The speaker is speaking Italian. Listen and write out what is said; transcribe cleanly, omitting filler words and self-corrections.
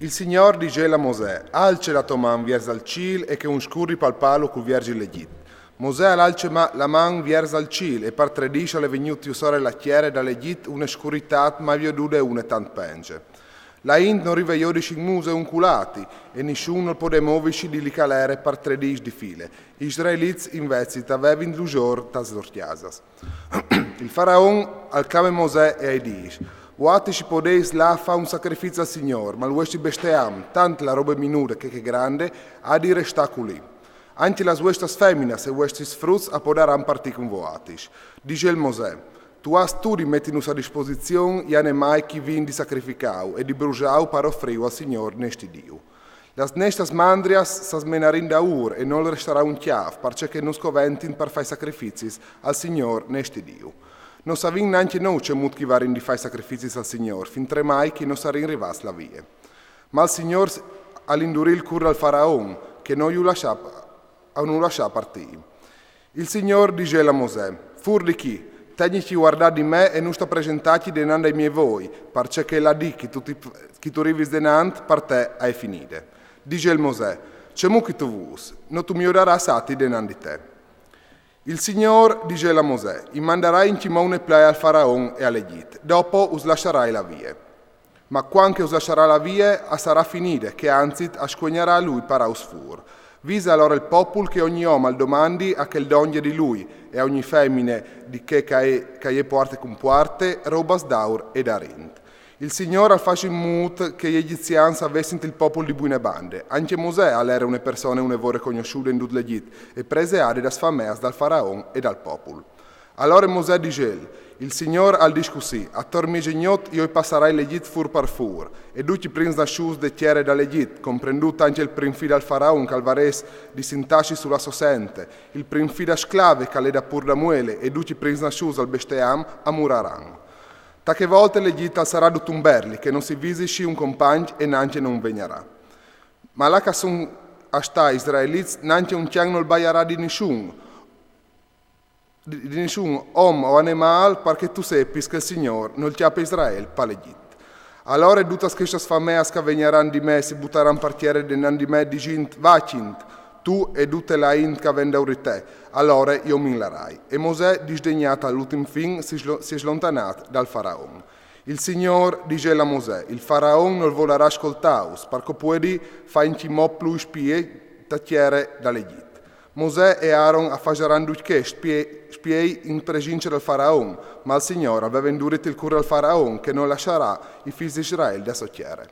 Il Signor dice a Mosè, alce la tua man verso il cielo e che un scurri pal palo cu viergi legit. Mosè alce la man verso il cielo e per 13 le venuti usare la chiere dall'Egit una scurità ma veduta una tant penge. La Int non rivegliò di muse unculati e nessuno può muoversi di li calere per 13 di file. Gli israelizi invece avevano 2 giorni da sortiasas. Il faraon al came Mosè e ai dice, Uati ci podeis là fa un sacrificio al Signore, ma lui besteam, tanto la roba minuta che è grande, ha di restaculi. Anche le vostre femmine e vostri frutti a poderan partire con voatis. Dice il Mosè, tu has tu di metternos a disposizione gli animali che vin di sacrificau e di bruciau per offrire al Signore nesti Dio. Las nestas mandrias sas menarin da ur e non resterà un chiav, perché non scoventin per fare sacrifici al Signore nesti Dio. Non savin neanche noi c'è mut chi varin di fare sacrifici al Signore, fin tremai che non sarin rivas la vie. Ma il Signore all'indurì il curro al faraon, che non lo lascià partire. Il Signore dice a Mosè, fur di chi? Tegnici guardare di me e non sto presentati denando ai miei voi, perché la di chi tu rivis denant per te hai finite. Dice il Mosè, c'è mu che tu vus, non tu mi orerai sati denandi te. Il Signore dice a Mosè, manderai in timone play al faraon e all'Egit, dopo us lascerai la via. Ma quando us lascerà la via, sarà finita, che anzi ascognerà lui per ausfur. Visa allora il popolo che ogni uomo al domandi a che il donge di lui e a ogni femmine di che è porte con porte, robas d'aur e d'arint. Il Signore al fascio in mut che gli egiziani avessero il popolo di buone bande. Anche Mosè all'era una persona e un'evore conosciuta in tutto l'Egitto e prese aree da sfameas dal faraon e dal popolo. Allora Mosè dice, il Signore al discussi, a tormigegnot io passerai l'Egitto fur per fur, e tutti prins da scius de tiere dall'Egitto, comprendut anche il prim al faraon calvares di sintasci sulla sosente, il prim da sclave che le da pur da muele, e tutti prins da scius al besteam a muraran. Ta che volte l'Egitto sarà tumberli, che non si visisci un compagno e neanche non vegnerà. Ma là che sono a sta israelizi, neanche un chiang non baierà di nessun uomo o animale, perché tu seppi che il Signore non chiappa Israele per l'Egitto. Allora tutte queste famiglie che vegneranno di me si butteranno per terra di me dicendo, vacint, tu e tutte le int che vendono te, allora io mi larai. E Mosè, disdegnato all'ultimo fin, si è allontanato dal faraon. Il Signore dice a Mosè, il faraon non volerà ascoltaus, perché puoi fare in timò più spie da terra dall'Egitto. Mosè e Aaron affaggeranno duce spiei in presenza del faraon, ma il Signore aveva indurito il cuore al faraon che non lascerà i figli di Israele da socchiere.